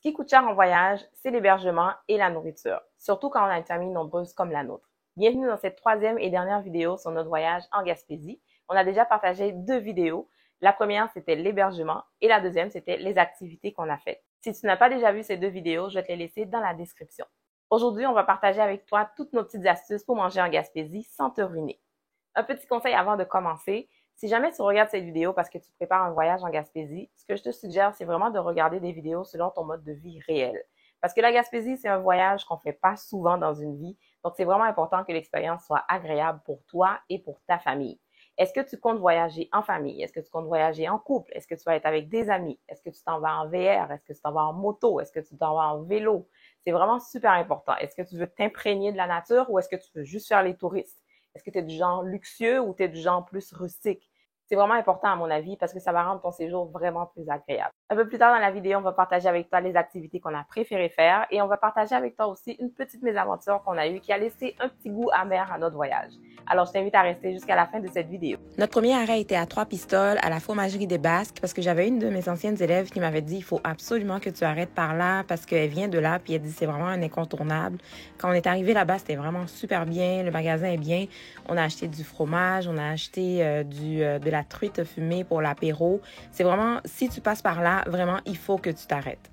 qui coûte cher en voyage, c'est l'hébergement et la nourriture, surtout quand on a une famille nombreuse comme la nôtre. Bienvenue dans cette troisième et dernière vidéo sur notre voyage en Gaspésie. On a déjà partagé 2 vidéos. La première, c'était l'hébergement et la deuxième, c'était les activités qu'on a faites. Si tu n'as pas déjà vu ces 2 vidéos, je vais te les laisser dans la description. Aujourd'hui, on va partager avec toi toutes nos petites astuces pour manger en Gaspésie sans te ruiner. Un petit conseil avant de commencer, si jamais tu regardes cette vidéo parce que tu prépares un voyage en Gaspésie, ce que je te suggère, c'est vraiment de regarder des vidéos selon ton mode de vie réel. Parce que la Gaspésie, c'est un voyage qu'on fait pas souvent dans une vie. Donc, c'est vraiment important que l'expérience soit agréable pour toi et pour ta famille. Est-ce que tu comptes voyager en famille? Est-ce que tu comptes voyager en couple? Est-ce que tu vas être avec des amis? Est-ce que tu t'en vas en VR? Est-ce que tu t'en vas en moto? Est-ce que tu t'en vas en vélo? C'est vraiment super important. Est-ce que tu veux t'imprégner de la nature ou est-ce que tu veux juste faire les touristes? Est-ce que tu es du genre luxueux ou tu es du genre plus rustique? C'est vraiment important à mon avis parce que ça va rendre ton séjour vraiment plus agréable. Un peu plus tard dans la vidéo, on va partager avec toi les activités qu'on a préféré faire et on va partager avec toi aussi une petite mésaventure qu'on a eue qui a laissé un petit goût amer à notre voyage. Alors, je t'invite à rester jusqu'à la fin de cette vidéo. Notre premier arrêt était à Trois-Pistoles, à la fromagerie des Basques, parce que j'avais une de mes anciennes élèves qui m'avait dit « Il faut absolument que tu arrêtes par là, parce qu'elle vient de là, puis elle dit c'est vraiment un incontournable. » Quand on est arrivé là-bas, c'était vraiment super bien, le magasin est bien. On a acheté du fromage, on a acheté de la truite fumée pour l'apéro. C'est vraiment, si tu passes par là, vraiment, il faut que tu t'arrêtes.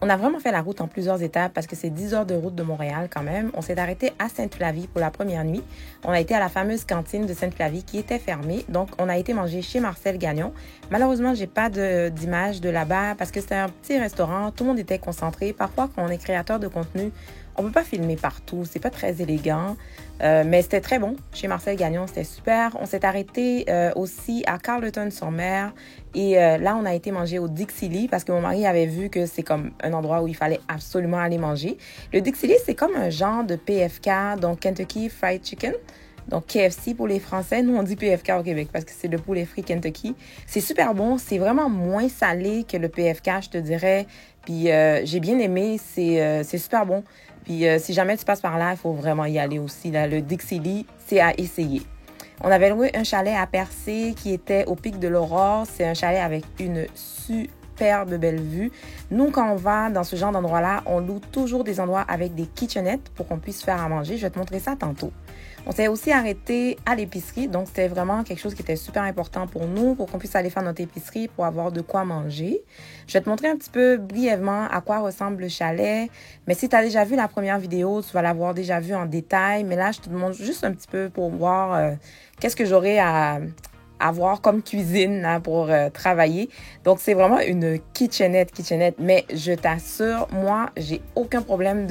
On a vraiment fait la route en plusieurs étapes parce que c'est 10 heures de route de Montréal quand même. On s'est arrêté à Sainte-Flavie pour la première nuit. On a été à la fameuse cantine de Sainte-Flavie qui était fermée. Donc, on a été manger chez Marcel Gagnon. Malheureusement, j'ai pas d'image de là-bas parce que c'était un petit restaurant. Tout le monde était concentré. Parfois, quand on est créateur de contenu, on peut pas filmer partout. C'est pas très élégant. Mais c'était très bon. Chez Marcel Gagnon, c'était super. On s'est arrêté aussi à Carleton-sur-Mer. Et là, on a été manger au Dixili parce que mon mari avait vu que c'est comme un endroit où il fallait absolument aller manger. Le Dixili, c'est comme un genre de PFK, donc Kentucky Fried Chicken. Donc KFC pour les Français. Nous, on dit PFK au Québec parce que c'est le poulet frit Kentucky. C'est super bon. C'est vraiment moins salé que le PFK, je te dirais. Puis j'ai bien aimé. C'est super bon. Puis si jamais tu passes par là, il faut vraiment y aller aussi. Là. Le Dixili, c'est à essayer. On avait loué un chalet à Percé qui était au pic de l'Aurore. C'est un chalet avec une superbe belle vue. Nous, quand on va dans ce genre d'endroit-là, on loue toujours des endroits avec des kitchenettes pour qu'on puisse faire à manger. Je vais te montrer ça tantôt. On s'est aussi arrêté à l'épicerie, donc c'était vraiment quelque chose qui était super important pour nous, pour qu'on puisse aller faire notre épicerie, pour avoir de quoi manger. Je vais te montrer un petit peu brièvement à quoi ressemble le chalet, mais si tu as déjà vu la première vidéo, tu vas l'avoir déjà vu en détail, mais là, je te montre juste un petit peu pour voir qu'est-ce que j'aurais à avoir comme cuisine là, pour travailler. Donc, c'est vraiment une kitchenette. Mais je t'assure, moi, j'ai aucun problème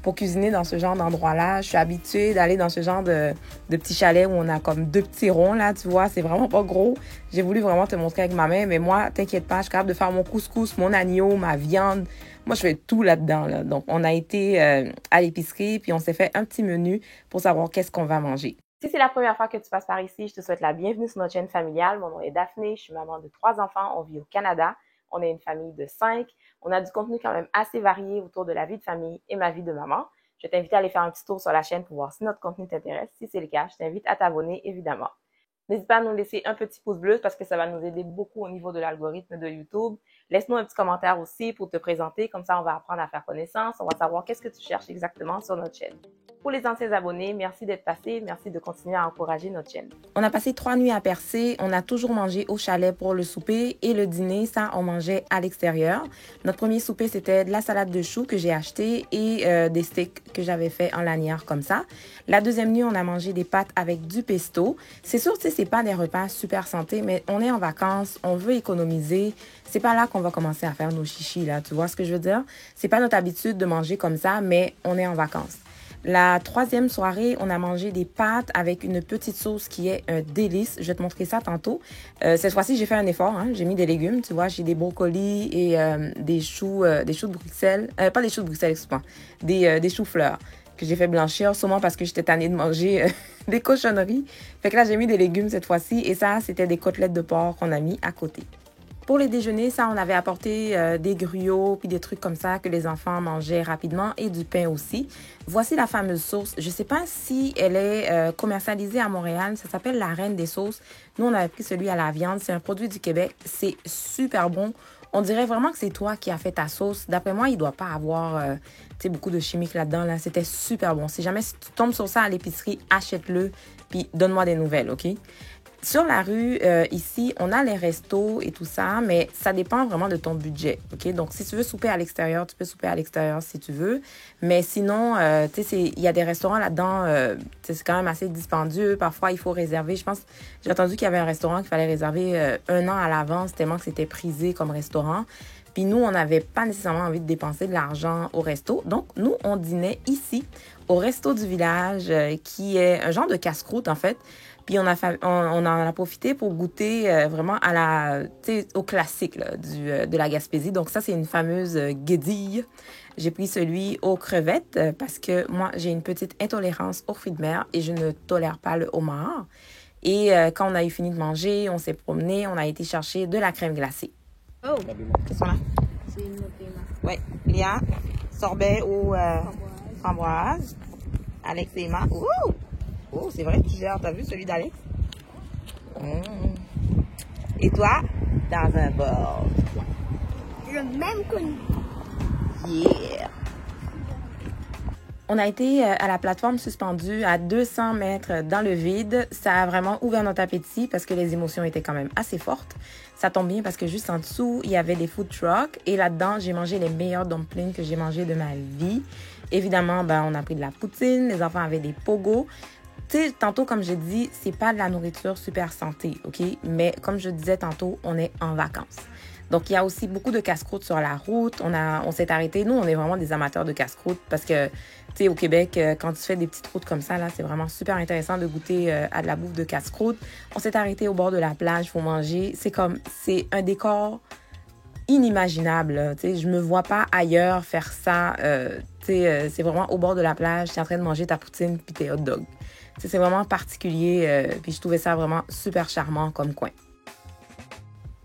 pour cuisiner dans ce genre d'endroit-là. Je suis habituée d'aller dans ce genre de petits chalets où on a comme 2 petits ronds, là, tu vois. C'est vraiment pas gros. J'ai voulu vraiment te montrer avec ma main, mais moi, t'inquiète pas, je suis capable de faire mon couscous, mon agneau, ma viande. Moi, je fais tout là-dedans, là. Donc, on a été à l'épicerie, puis on s'est fait un petit menu pour savoir qu'est-ce qu'on va manger. Si c'est la première fois que tu passes par ici, je te souhaite la bienvenue sur notre chaîne familiale. Mon nom est Daphné, je suis maman de 3 enfants, on vit au Canada. On est une famille de 5. On a du contenu quand même assez varié autour de la vie de famille et ma vie de maman. Je vais t'inviter à aller faire un petit tour sur la chaîne pour voir si notre contenu t'intéresse. Si c'est le cas, je t'invite à t'abonner évidemment. N'hésite pas à nous laisser un petit pouce bleu parce que ça va nous aider beaucoup au niveau de l'algorithme de YouTube. Laisse-nous un petit commentaire aussi pour te présenter, comme ça on va apprendre à faire connaissance, on va savoir qu'est-ce que tu cherches exactement sur notre chaîne. Pour les anciens abonnés, merci d'être passé, merci de continuer à encourager notre chaîne. On a passé 3 nuits à Percé, on a toujours mangé au chalet pour le souper et le dîner, ça on mangeait à l'extérieur. Notre premier souper c'était de la salade de choux que j'ai acheté et des steaks que j'avais fait en lanière comme ça. La deuxième nuit on a mangé des pâtes avec du pesto. C'est sûr, tu sais, c'est pas des repas super santé, mais on est en vacances, on veut économiser. C'est pas là qu'on va commencer à faire nos chichis, là. Tu vois ce que je veux dire? C'est pas notre habitude de manger comme ça, mais on est en vacances. La troisième soirée, on a mangé des pâtes avec une petite sauce qui est un délice. Je vais te montrer ça tantôt. Cette fois-ci, j'ai fait un effort. Hein. J'ai mis des légumes, tu vois. J'ai des brocolis et des choux de Bruxelles. Pas des choux de Bruxelles, excuse-moi. Des choux-fleurs que j'ai fait blanchir, sûrement parce que j'étais tannée de manger des cochonneries. Fait que là, j'ai mis des légumes cette fois-ci. Et ça, c'était des côtelettes de porc qu'on a mis à côté. Pour les déjeuners, ça, on avait apporté des gruots puis des trucs comme ça que les enfants mangeaient rapidement et du pain aussi. Voici la fameuse sauce. Je ne sais pas si elle est commercialisée à Montréal. Ça s'appelle la Reine des sauces. Nous, on avait pris celui à la viande. C'est un produit du Québec. C'est super bon. On dirait vraiment que c'est toi qui as fait ta sauce. D'après moi, il doit pas avoir beaucoup de chimiques là-dedans. Là. C'était super bon. Si jamais tu tombes sur ça à l'épicerie, achète-le, puis donne-moi des nouvelles, OK? Sur la rue, ici, on a les restos et tout ça, mais ça dépend vraiment de ton budget, OK? Donc, si tu veux souper à l'extérieur, tu peux souper à l'extérieur si tu veux. Mais sinon, tu sais, il y a des restaurants là-dedans, c'est quand même assez dispendieux. Parfois, il faut réserver. Je pense, j'ai entendu qu'il y avait un restaurant qu'il fallait réserver 1 an à l'avance, tellement que c'était prisé comme restaurant. Puis nous, on n'avait pas nécessairement envie de dépenser de l'argent au resto. Donc, nous, on dînait ici, au resto du village, qui est un genre de casse-croûte, en fait. Puis on en a profité pour goûter vraiment au classique là, de la Gaspésie. Donc ça, c'est une fameuse guédille. J'ai pris celui aux crevettes parce que moi, j'ai une petite intolérance aux fruits de mer et je ne tolère pas le homard. Et quand on a eu fini de manger, on s'est promené, on a été chercher de la crème glacée. Oh, qu'est-ce qu'on a? C'est une Nutella. Oui, il y a sorbet ou framboise. Alex et Emma. Ouh! Oh, c'est vrai que tu gères. T'as vu celui d'Alex? Et toi? Dans un bol. Le même que nous. Yeah! On a été à la plateforme suspendue à 200 mètres dans le vide. Ça a vraiment ouvert notre appétit parce que les émotions étaient quand même assez fortes. Ça tombe bien parce que juste en dessous, il y avait des food trucks. Et là-dedans, j'ai mangé les meilleurs dumplings que j'ai mangés de ma vie. Évidemment, on a pris de la poutine. Les enfants avaient des pogos. Tu sais, tantôt, comme je dis, c'est pas de la nourriture super santé, OK? Mais comme je disais tantôt, on est en vacances. Donc, il y a aussi beaucoup de casse-croûtes sur la route. On s'est arrêté. Nous, on est vraiment des amateurs de casse-croûtes parce que, tu sais, au Québec, quand tu fais des petites routes comme ça, là, c'est vraiment super intéressant de goûter à de la bouffe de casse-croûte. On s'est arrêté au bord de la plage pour manger. C'est un décor inimaginable. Tu sais, je me vois pas ailleurs faire ça. C'est vraiment au bord de la plage. Tu es en train de manger ta poutine puis tes hot dogs. C'est vraiment particulier, puis je trouvais ça vraiment super charmant comme coin.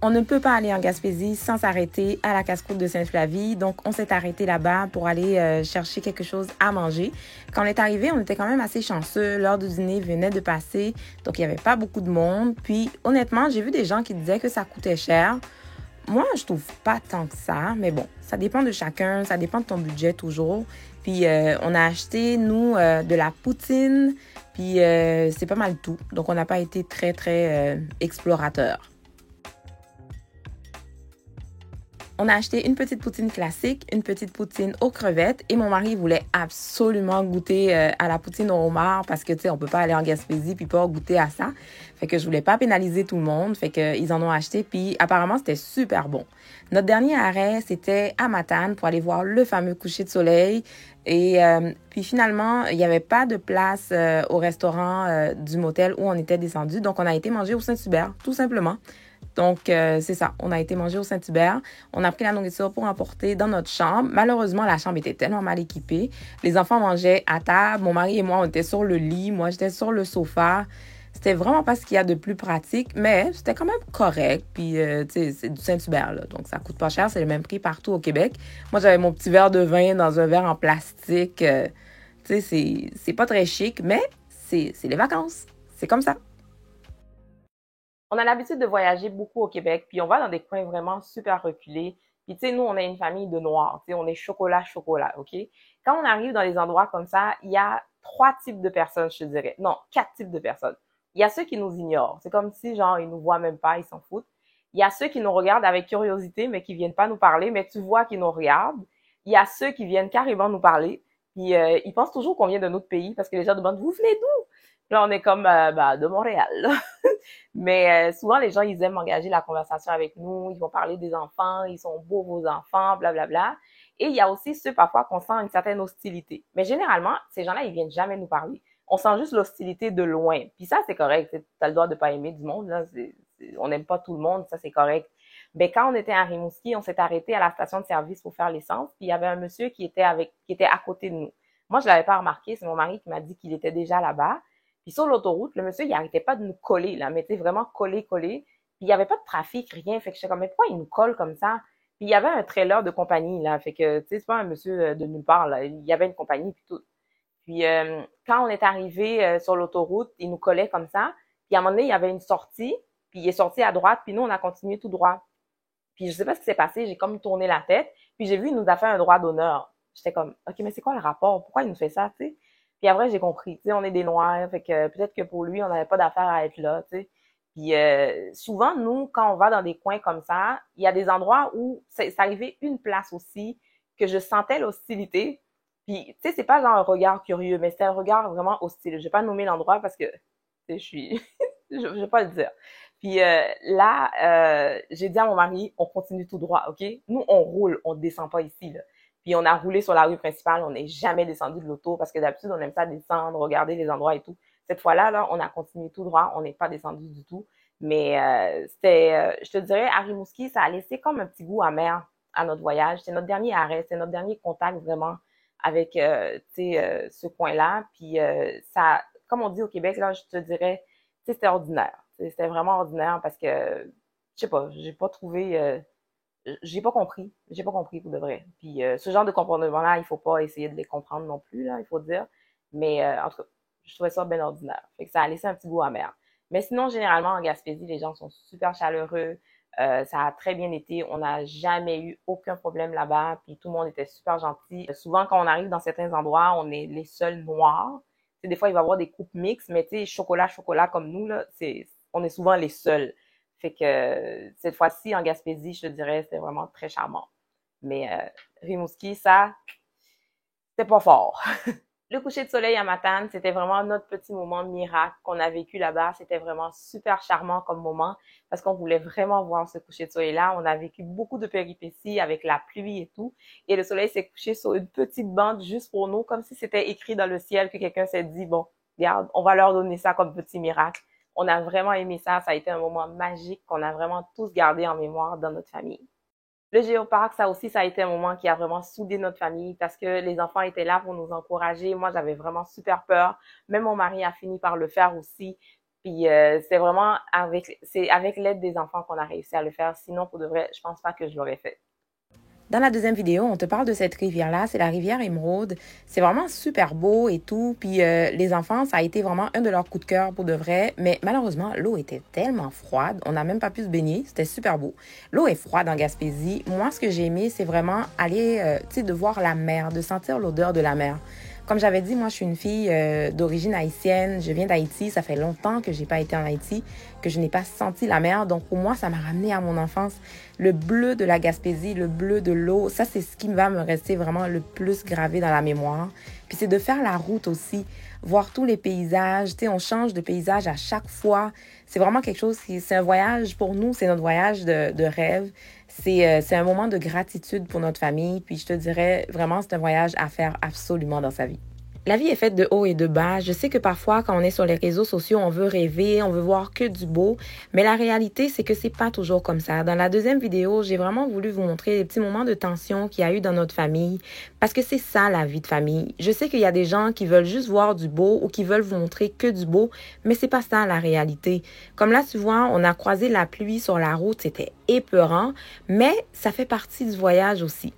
On ne peut pas aller en Gaspésie sans s'arrêter à la casse-croûte de Sainte-Flavie. Donc, on s'est arrêté là-bas pour aller chercher quelque chose à manger. Quand on est arrivé, on était quand même assez chanceux. L'heure du dîner venait de passer, donc il n'y avait pas beaucoup de monde. Puis, honnêtement, j'ai vu des gens qui disaient que ça coûtait cher. Moi, je trouve pas tant que ça, mais bon, ça dépend de chacun, ça dépend de ton budget toujours. Puis, on a acheté, nous, de la poutine, puis c'est pas mal tout. Donc, on n'a pas été très, très explorateur. On a acheté une petite poutine classique, une petite poutine aux crevettes et mon mari voulait absolument goûter à la poutine au homard parce que, tu sais, on peut pas aller en Gaspésie puis pas goûter à ça. Fait que je voulais pas pénaliser tout le monde. Fait que ils en ont acheté puis apparemment, c'était super bon. Notre dernier arrêt, c'était à Matane pour aller voir le fameux coucher de soleil. Et puis finalement, il n'y avait pas de place au restaurant du motel où on était descendu. Donc, on a été manger au Saint-Hubert, tout simplement. Donc, c'est ça. On a été manger au Saint-Hubert. On a pris la nourriture pour emporter dans notre chambre. Malheureusement, la chambre était tellement mal équipée. Les enfants mangeaient à table. Mon mari et moi, on était sur le lit. Moi, j'étais sur le sofa. C'était vraiment pas ce qu'il y a de plus pratique, mais c'était quand même correct. Puis, tu sais, c'est du Saint-Hubert, là. Donc, ça coûte pas cher. C'est le même prix partout au Québec. Moi, j'avais mon petit verre de vin dans un verre en plastique. Tu sais, c'est pas très chic, mais c'est les vacances. C'est comme ça. On a l'habitude de voyager beaucoup au Québec, puis on va dans des coins vraiment super reculés. Puis tu sais, nous, on est une famille de noirs, tu sais, on est chocolat, chocolat, OK? Quand on arrive dans des endroits comme ça, il y a 3 types de personnes, je te dirais. Non, 4 types de personnes. Il y a ceux qui nous ignorent. C'est comme si, genre, ils nous voient même pas, ils s'en foutent. Il y a ceux qui nous regardent avec curiosité, mais qui viennent pas nous parler, mais tu vois qu'ils nous regardent. Il y a ceux qui viennent carrément nous parler, puis ils pensent toujours qu'on vient d'un autre pays, parce que les gens demandent, vous venez d'où? Là, on est comme, de Montréal. Mais souvent, les gens, ils aiment engager la conversation avec nous. Ils vont parler des enfants. Ils sont beaux, vos enfants, blablabla. Et il y a aussi ceux, parfois, qu'on sent une certaine hostilité. Mais généralement, ces gens-là, ils viennent jamais nous parler. On sent juste l'hostilité de loin. Puis ça, c'est correct. Tu as le droit de pas aimer du monde. Là. On n'aime pas tout le monde. Ça, c'est correct. Mais quand on était à Rimouski, on s'est arrêté à la station de service pour faire l'essence. Puis il y avait un monsieur qui était à côté de nous. Moi, je l'avais pas remarqué. C'est mon mari qui m'a dit qu'il était déjà là-bas. Puis sur l'autoroute, le monsieur, il arrêtait pas de nous coller, là, mais tu sais, vraiment coller, coller. Puis il y avait pas de trafic, rien. Fait que j'étais comme, mais pourquoi il nous colle comme ça? Puis il y avait un trailer de compagnie, là. Fait que, tu sais, c'est pas un monsieur de nulle part, là. Il y avait une compagnie, puis tout. Puis quand on est arrivé sur l'autoroute, il nous collait comme ça. Puis à un moment donné, il y avait une sortie, puis il est sorti à droite, puis nous, on a continué tout droit. Puis je sais pas ce qui s'est passé, j'ai comme tourné la tête, puis j'ai vu il nous a fait un droit d'honneur. J'étais comme, OK, mais c'est quoi le rapport? Pourquoi il nous fait ça, tu sais? Puis après, j'ai compris, tu sais, on est des Noirs, fait que peut-être que pour lui, on n'avait pas d'affaire à être là, tu sais. Puis souvent, nous, quand on va dans des coins comme ça, il y a des endroits où c'est arrivé une place aussi que je sentais l'hostilité. Puis, tu sais, c'est pas genre un regard curieux, mais c'est un regard vraiment hostile. Je vais pas nommer l'endroit parce que, tu sais, je suis, je vais pas le dire. Puis là, j'ai dit à mon mari, on continue tout droit, OK? Nous, on roule, on descend pas ici, là. Puis on a roulé sur la rue principale, on n'est jamais descendu de l'auto parce que d'habitude, on aime ça descendre, regarder les endroits et tout. Cette fois-là, là, on a continué tout droit, on n'est pas descendu du tout. Mais je te dirais, à Rimouski, ça a laissé comme un petit goût amer à notre voyage. C'est notre dernier arrêt, c'est notre dernier contact vraiment avec ce coin-là. Puis ça, comme on dit au Québec, là, je te dirais, c'était ordinaire. C'était vraiment ordinaire parce que, je sais pas, j'ai pas compris. J'ai pas compris pour de vrai. Puis ce genre de comportement-là, il faut pas essayer de les comprendre non plus, là, il faut dire. Mais en tout cas, je trouvais ça bien ordinaire. Fait que ça a laissé un petit goût amer. Mais sinon, généralement, en Gaspésie, les gens sont super chaleureux. Ça a très bien été. On n'a jamais eu aucun problème là-bas. Puis tout le monde était super gentil. Souvent, quand on arrive dans certains endroits, on est les seuls noirs. Tu sais, des fois, il va y avoir des groupes mixtes, mais tu sais, chocolat comme nous, là, on est souvent les seuls. Fait que cette fois-ci, en Gaspésie, je te dirais, c'était vraiment très charmant. Mais Rimouski, ça, c'était pas fort. Le coucher de soleil à Matane, c'était vraiment notre petit moment miracle qu'on a vécu là-bas. C'était vraiment super charmant comme moment parce qu'on voulait vraiment voir ce coucher de soleil-là. On a vécu beaucoup de péripéties avec la pluie et tout. Et le soleil s'est couché sur une petite bande juste pour nous, comme si c'était écrit dans le ciel que quelqu'un s'est dit, bon, regarde, on va leur donner ça comme petit miracle. On a vraiment aimé ça. Ça a été un moment magique qu'on a vraiment tous gardé en mémoire dans notre famille. Le géoparc, ça aussi, ça a été un moment qui a vraiment soudé notre famille parce que les enfants étaient là pour nous encourager. Moi, j'avais vraiment super peur. Même mon mari a fini par le faire aussi. Puis c'est avec l'aide des enfants qu'on a réussi à le faire. Sinon, pour de vrai, je pense pas que je l'aurais fait. Dans la deuxième vidéo, on te parle de cette rivière-là. C'est la rivière Émeraude. C'est vraiment super beau et tout. Puis les enfants, ça a été vraiment un de leurs coups de cœur pour de vrai. Mais malheureusement, l'eau était tellement froide. On n'a même pas pu se baigner. C'était super beau. L'eau est froide en Gaspésie. Moi, ce que j'ai aimé, c'est vraiment aller, de voir la mer, de sentir l'odeur de la mer. Comme j'avais dit, moi, je suis une fille d'origine haïtienne. Je viens d'Haïti. Ça fait longtemps que j'ai pas été en Haïti, que je n'ai pas senti la mer. Donc, pour moi, ça m'a ramené à mon enfance. Le bleu de la Gaspésie, le bleu de l'eau, ça, c'est ce qui va me rester vraiment le plus gravé dans la mémoire. Puis, c'est de faire la route aussi, voir tous les paysages. Tu sais, on change de paysage à chaque fois. C'est vraiment quelque chose c'est un voyage pour nous. C'est notre voyage de rêve. C'est un moment de gratitude pour notre famille. Puis je te dirais, vraiment, c'est un voyage à faire absolument dans sa vie. La vie est faite de hauts et de bas. Je sais que parfois, quand on est sur les réseaux sociaux, on veut rêver, on veut voir que du beau. Mais la réalité, c'est que c'est pas toujours comme ça. Dans la deuxième vidéo, j'ai vraiment voulu vous montrer les petits moments de tension qu'il y a eu dans notre famille. Parce que c'est ça, la vie de famille. Je sais qu'il y a des gens qui veulent juste voir du beau ou qui veulent vous montrer que du beau. Mais c'est pas ça, la réalité. Comme là, tu vois, on a croisé la pluie sur la route. C'était épeurant. Mais ça fait partie du voyage aussi.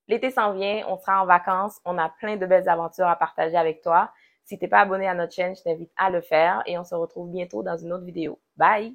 L'été s'en vient, on sera en vacances, on a plein de belles aventures à partager avec toi. Si t'es pas abonné à notre chaîne, je t'invite à le faire et on se retrouve bientôt dans une autre vidéo. Bye!